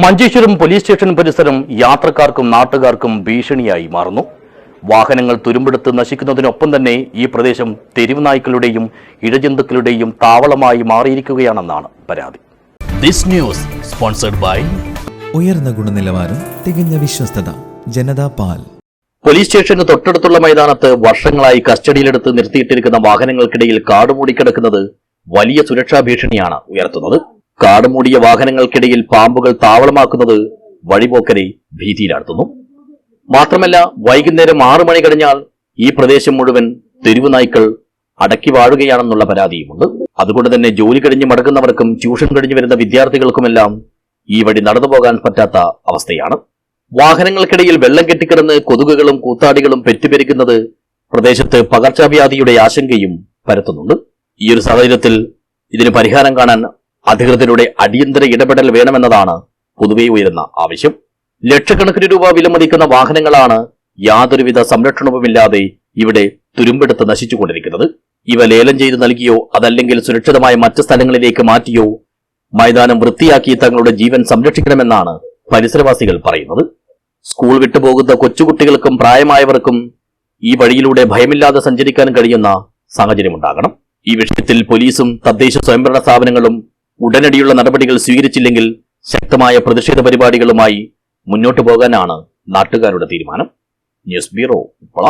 Manjeshwaram police station പരിസരം യാത്രക്കാർക്കും നാട്ടുകാർക്കും ഭീഷണിയായി മാറുന്നു. വാഹനങ്ങൾ തുരുമ്പെടുത്ത് നശിക്കുന്നതിനൊപ്പം തന്നെ ഈ പ്രദേശം തെരുവുനായ്ക്കളുടെയും ഇഴജന്തുക്കളുടെയും താവളമായി മാറിയിരിക്കുകയാണെന്നാണ് പരാതി. ദിസ് ന്യൂസ് സ്പോൺസർഡ് ബൈ ഉയർന്ന ഗുണനിലവാരം, തികഞ്ഞ വിശ്വസ്തത, ജനതാ പാൽ. പോലീസ് സ്റ്റേഷന് തൊട്ടടുത്തുള്ള മൈതാനത്ത് വർഷങ്ങളായി കസ്റ്റഡിയിലെടുത്ത് നിർത്തിയിട്ടിരിക്കുന്ന വാഹനങ്ങൾക്കിടയിൽ കാടുമൂടിക്കിടക്കുന്നത് വലിയ സുരക്ഷാ ഭീഷണിയാണ് ഉയർത്തുന്നത്. കാടുമൂടിയ വാഹനങ്ങൾക്കിടയിൽ പാമ്പുകൾ താവളമാക്കുന്നത് വഴിപോക്കരെ ഭീതിയിലാഴ്ത്തുന്നു. മാത്രമല്ല, വൈകുന്നേരം 6 മണി കഴിഞ്ഞാൽ ഈ പ്രദേശം മുഴുവൻ തെരുവുനായ്ക്കൾ അടക്കി വാഴുകയാണെന്നുള്ള പരാതിയുമുണ്ട്. അതുകൊണ്ട് തന്നെ ജോലി കഴിഞ്ഞ് മടങ്ങുന്നവർക്കും ട്യൂഷൻ കഴിഞ്ഞു വരുന്ന വിദ്യാർത്ഥികൾക്കുമെല്ലാം ഈ വഴി നടന്നു പോകാൻ പറ്റാത്ത അവസ്ഥയാണ്. വാഹനങ്ങൾക്കിടയിൽ വെള്ളം കെട്ടിക്കിടന്ന് കൊതുകുകളും കൂത്താടികളും പെറ്റുപെരുക്കുന്നത് പ്രദേശത്ത് പകർച്ചവ്യാധിയുടെ ആശങ്കയും പരത്തുന്നുണ്ട്. ഈ ഒരു സാഹചര്യത്തിൽ ഇതിന് പരിഹാരം കാണാൻ അധികൃതരുടെ അടിയന്തര ഇടപെടൽ വേണമെന്നതാണ് പൊതുവെ ഉയരുന്ന ആവശ്യം. ലക്ഷക്കണക്കിന് രൂപ വിലമതിക്കുന്ന വാഹനങ്ങളാണ് യാതൊരുവിധ സംരക്ഷണവുമില്ലാതെ ഇവിടെ തുരുമ്പെടുത്ത് നശിച്ചുകൊണ്ടിരിക്കുന്നത്. ഇവ ലേലം ചെയ്ത് നൽകിയോ അതല്ലെങ്കിൽ സുരക്ഷിതമായ മറ്റ് സ്ഥലങ്ങളിലേക്ക് മാറ്റിയോ മൈതാനം വൃത്തിയാക്കി തങ്ങളുടെ ജീവൻ സംരക്ഷിക്കണമെന്നാണ് പരിസരവാസികൾ പറയുന്നത്. സ്കൂൾ വിട്ടുപോകുന്ന കൊച്ചുകുട്ടികൾക്കും പ്രായമായവർക്കും ഈ വഴിയിലൂടെ ഭയമില്ലാതെ സഞ്ചരിക്കാൻ കഴിയുന്ന സാഹചര്യമുണ്ടാകണം. ഈ വിഷയത്തിൽ പോലീസും തദ്ദേശ സ്വയംഭരണ സ്ഥാപനങ്ങളും ഉടനടിയുള്ള നടപടികൾ സ്വീകരിച്ചില്ലെങ്കിൽ ശക്തമായ പ്രതിഷേധ പരിപാടികളുമായി മുന്നോട്ടു പോകാനാണ് നാട്ടുകാരുടെ തീരുമാനം. News bureau, Uppala.